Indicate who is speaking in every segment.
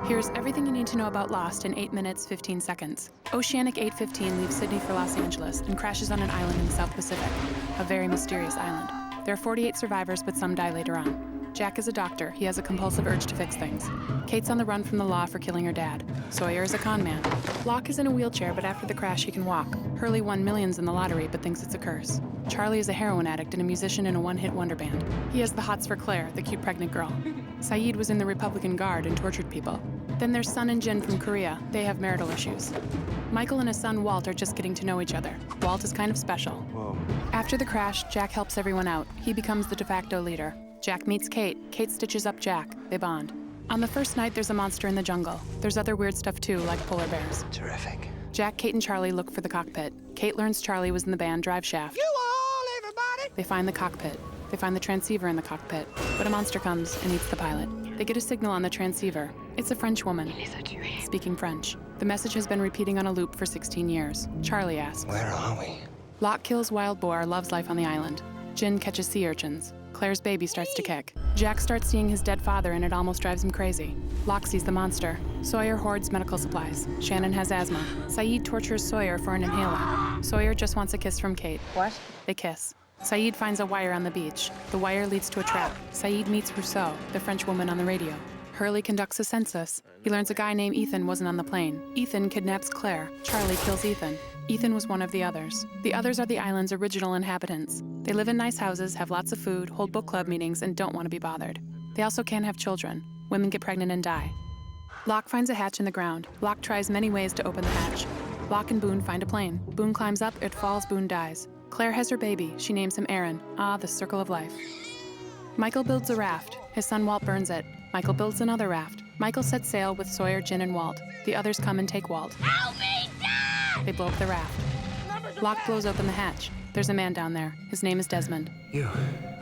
Speaker 1: Here's everything you need to know about Lost in 8 minutes, 15 seconds. Oceanic 815 leaves Sydney for Los Angeles and crashes on an island in the South Pacific, a very mysterious island. There are 48 survivors, but some die later on. Jack is a doctor. He has a compulsive urge to fix things. Kate's on the run from the law for killing her dad. Sawyer is a con man. Locke is in a wheelchair, but after the crash, he can walk. Hurley won millions in the lottery, but thinks it's a curse. Charlie is a heroin addict and a musician in a one-hit wonder band. He has the hots for Claire, the cute pregnant girl. Saeed was in the Republican Guard and tortured people. Then there's Sun and Jin from Korea. They have marital issues. Michael and his son Walt are just getting to know each other. Walt is kind of special.
Speaker 2: Whoa.
Speaker 1: After the crash, Jack helps everyone out. He becomes the de facto leader. Jack meets Kate. Kate stitches up Jack. They bond. On the first night, there's a monster in the jungle. There's other weird stuff too, like polar bears.
Speaker 2: Terrific.
Speaker 1: Jack, Kate, and Charlie look for the cockpit. Kate learns Charlie was in the band Drive Shaft.
Speaker 3: You all, everybody!
Speaker 1: They find the cockpit. They find the transceiver in the cockpit. But a monster comes and eats the pilot. They get a signal on the transceiver. It's a French woman, speaking French. The message has been repeating on a loop for 16 years. Charlie asks,
Speaker 2: Where are we?
Speaker 1: Locke kills wild boar, loves life on the island. Jin catches sea urchins. Claire's baby starts to kick. Jack starts seeing his dead father and it almost drives him crazy. Locke sees the monster. Sawyer hoards medical supplies. Shannon has asthma. Saeed tortures Sawyer for an inhaler. Sawyer just wants a kiss from Kate.
Speaker 4: What?
Speaker 1: They kiss. Saeed finds a wire on the beach. The wire leads to a trap. Saeed meets Rousseau, the French woman on the radio. Hurley conducts a census. He learns a guy named Ethan wasn't on the plane. Ethan kidnaps Claire. Charlie kills Ethan. Ethan was one of the others. The others are the island's original inhabitants. They live in nice houses, have lots of food, hold book club meetings, and don't want to be bothered. They also can't have children. Women get pregnant and die. Locke finds a hatch in the ground. Locke tries many ways to open the hatch. Locke and Boone find a plane. Boone climbs up, it falls, Boone dies. Claire has her baby. She names him Aaron. Ah, the circle of life. Michael builds a raft. His son Walt burns it. Michael builds another raft. Michael sets sail with Sawyer, Jin, and Walt. The others come and take Walt.
Speaker 3: Help me, Dad!
Speaker 1: They blow up the raft. Locke blows open the hatch. There's a man down there. His name is Desmond.
Speaker 2: You.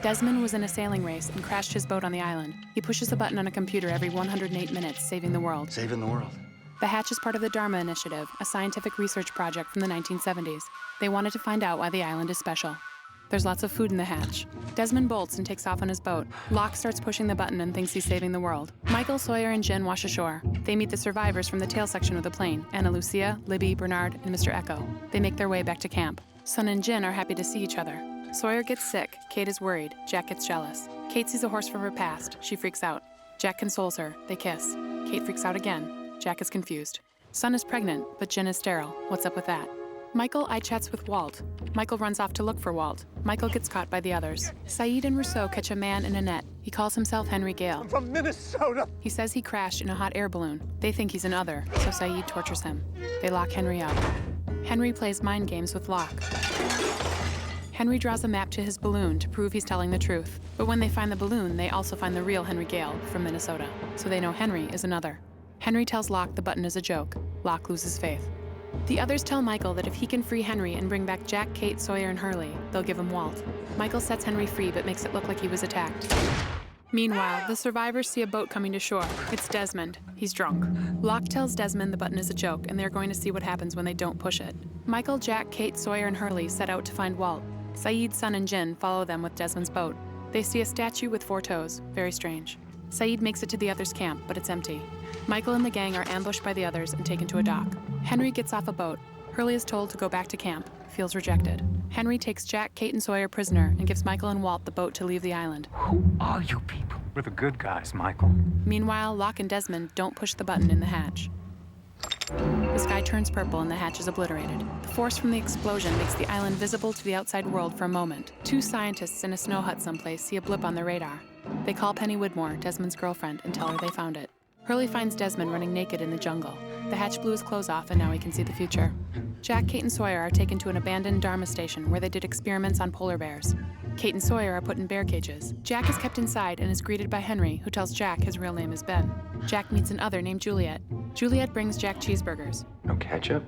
Speaker 1: Desmond was in a sailing race and crashed his boat on the island. He pushes a button on a computer every 108 minutes, saving the world.
Speaker 2: Saving the world.
Speaker 1: The hatch is part of the Dharma Initiative, a scientific research project from the 1970s. They wanted to find out why the island is special. There's lots of food in the hatch. Desmond bolts and takes off on his boat. Locke starts pushing the button and thinks he's saving the world. Michael, Sawyer, and Jin wash ashore. They meet the survivors from the tail section of the plane, Ana Lucia, Libby, Bernard, and Mr. Echo. They make their way back to camp. Sun and Jin are happy to see each other. Sawyer gets sick. Kate is worried. Jack gets jealous. Kate sees a horse from her past. She freaks out. Jack consoles her. They kiss. Kate freaks out again. Jack is confused. Sun is pregnant, but Jin is sterile. What's up with that? Michael eye-chats with Walt. Michael runs off to look for Walt. Michael gets caught by the others. Saeed and Rousseau catch a man in a net. He calls himself Henry Gale.
Speaker 3: I'm from Minnesota.
Speaker 1: He says he crashed in a hot air balloon. They think he's an other, so Saeed tortures him. They lock Henry up. Henry plays mind games with Locke. Henry draws a map to his balloon to prove he's telling the truth. But when they find the balloon, they also find the real Henry Gale from Minnesota. So they know Henry is another. Henry tells Locke the button is a joke. Locke loses faith. The others tell Michael that if he can free Henry and bring back Jack, Kate, Sawyer, and Hurley, they'll give him Walt. Michael sets Henry free but makes it look like he was attacked. Meanwhile, the survivors see a boat coming to shore. It's Desmond. He's drunk. Locke tells Desmond the button is a joke and they're going to see what happens when they don't push it. Michael, Jack, Kate, Sawyer, and Hurley set out to find Walt. Saeed, Sun, and Jin follow them with Desmond's boat. They see a statue with 4 toes. Very strange. Saeed makes it to the others' camp, but it's empty. Michael and the gang are ambushed by the others and taken to a dock. Henry gets off a boat. Hurley is told to go back to camp. Feels rejected. Henry takes Jack, Kate, and Sawyer prisoner and gives Michael and Walt the boat to leave the island.
Speaker 5: Who are you people? We're the good guys, Michael.
Speaker 1: Meanwhile, Locke and Desmond don't push the button in the hatch. The sky turns purple and the hatch is obliterated. The force from the explosion makes the island visible to the outside world for a moment. 2 scientists in a snow hut someplace see a blip on the radar. They call Penny Widmore, Desmond's girlfriend, and tell her they found it. Hurley finds Desmond running naked in the jungle. The hatch blew his clothes off and now he can see the future. Jack, Kate, and Sawyer are taken to an abandoned Dharma station where they did experiments on polar bears. Kate and Sawyer are put in bear cages. Jack is kept inside and is greeted by Henry, who tells Jack his real name is Ben. Jack meets another named Juliet. Juliet brings Jack cheeseburgers.
Speaker 5: No ketchup?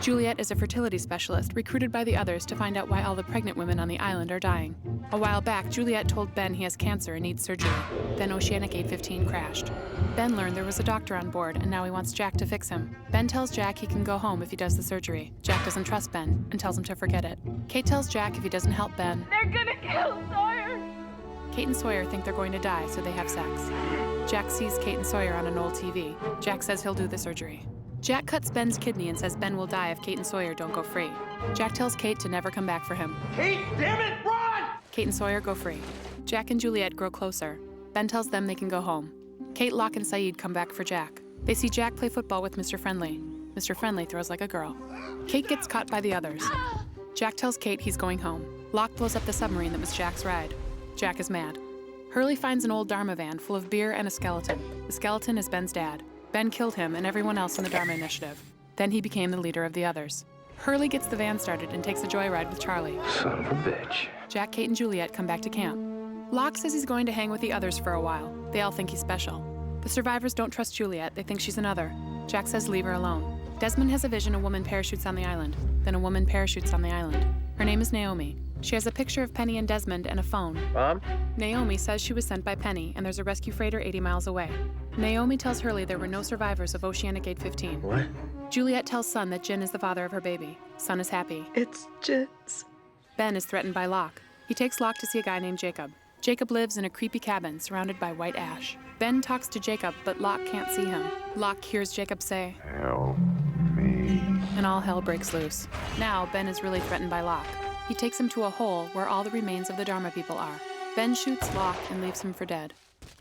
Speaker 1: Juliet is a fertility specialist recruited by the others to find out why all the pregnant women on the island are dying. A while back, Juliet told Ben he has cancer and needs surgery. Then Oceanic 815 crashed. Ben learned there was a doctor on board, and now he wants Jack to fix him. Ben tells Jack he can go home if he does the surgery. Jack doesn't trust Ben and tells him to forget it. Kate tells Jack if he doesn't help Ben,
Speaker 4: They're gonna kill Sawyer.
Speaker 1: Kate and Sawyer think they're going to die, so they have sex. Jack sees Kate and Sawyer on an old TV. Jack says he'll do the surgery. Jack cuts Ben's kidney and says Ben will die if Kate and Sawyer don't go free. Jack tells Kate to never come back for him.
Speaker 3: Kate, damn it, run!
Speaker 1: Kate and Sawyer go free. Jack and Juliet grow closer. Ben tells them they can go home. Kate, Locke, and Saeed come back for Jack. They see Jack play football with Mr. Friendly. Mr. Friendly throws like a girl. Kate gets caught by the others. Jack tells Kate he's going home. Locke blows up the submarine that was Jack's ride. Jack is mad. Hurley finds an old Dharma van full of beer and a skeleton. The skeleton is Ben's dad. Ben killed him and everyone else in the Dharma Initiative. Then he became the leader of the others. Hurley gets the van started and takes a joyride with Charlie.
Speaker 5: Son of a bitch.
Speaker 1: Jack, Kate, and Juliet come back to camp. Locke says he's going to hang with the others for a while. They all think he's special. The survivors don't trust Juliet. They think she's another. Jack says leave her alone. Desmond has a vision a woman parachutes on the island. Then a woman parachutes on the island. Her name is Naomi. She has a picture of Penny and Desmond and a phone.
Speaker 2: Mom?
Speaker 1: Naomi says she was sent by Penny, and there's a rescue freighter 80 miles away. Naomi tells Hurley there were no survivors of Oceanic Gate 15.
Speaker 2: What?
Speaker 1: Juliet tells Sun that Jin is the father of her baby. Sun is happy.
Speaker 4: It's Jin's.
Speaker 1: Ben is threatened by Locke. He takes Locke to see a guy named Jacob. Jacob lives in a creepy cabin surrounded by white ash. Ben talks to Jacob, but Locke can't see him. Locke hears Jacob say,
Speaker 5: Help me.
Speaker 1: and all hell breaks loose. Now, Ben is really threatened by Locke. He takes him to a hole where all the remains of the Dharma people are. Ben shoots Locke and leaves him for dead.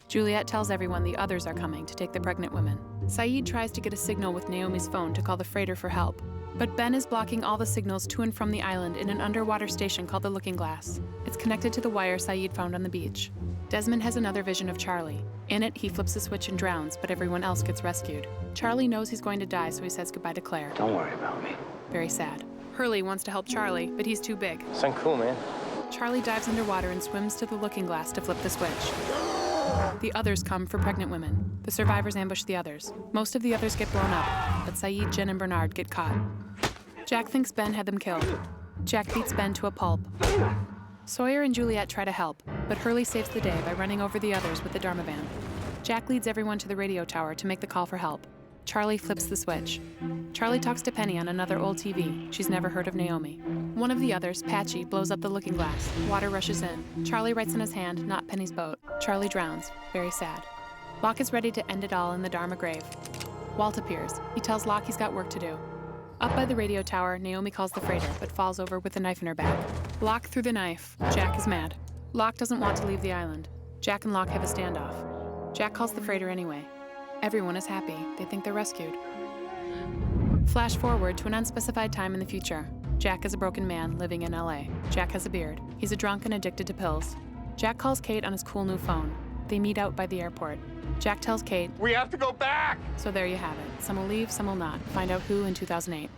Speaker 1: Juliet tells everyone the others are coming to take the pregnant women. Saeed tries to get a signal with Naomi's phone to call the freighter for help. But Ben is blocking all the signals to and from the island in an underwater station called the Looking Glass. It's connected to the wire Saeed found on the beach. Desmond has another vision of Charlie. In it, he flips a switch and drowns, but everyone else gets rescued. Charlie knows he's going to die, so he says goodbye to Claire.
Speaker 2: Don't worry about me.
Speaker 1: Very sad. Hurley wants to help Charlie, but he's too big.
Speaker 2: Sound cool, man.
Speaker 1: Charlie dives underwater and swims to the Looking Glass to flip the switch. The others come for pregnant women. The survivors ambush the others. Most of the others get blown up, but Saeed, Jen, and Bernard get caught. Jack thinks Ben had them killed. Jack beats Ben to a pulp. Sawyer and Juliet try to help, but Hurley saves the day by running over the others with the Dharma van. Jack leads everyone to the radio tower to make the call for help. Charlie flips the switch. Charlie talks to Penny on another old TV. She's never heard of Naomi. One of the others, Patchy, blows up the Looking Glass. Water rushes in. Charlie writes in his hand, not Penny's boat. Charlie drowns. Very sad. Locke is ready to end it all in the Dharma grave. Walt appears. He tells Locke he's got work to do. Up by the radio tower, Naomi calls the freighter, but falls over with a knife in her back. Locke threw the knife. Jack is mad. Locke doesn't want to leave the island. Jack and Locke have a standoff. Jack calls the freighter anyway. Everyone is happy. They think they're rescued. Flash forward to an unspecified time in the future. Jack is a broken man living in LA. Jack has a beard. He's a drunk and addicted to pills. Jack calls Kate on his cool new phone. They meet out by the airport. Jack tells Kate,
Speaker 3: We have to go back!
Speaker 1: so there you have it. Some will leave, some will not. Find out who in 2008.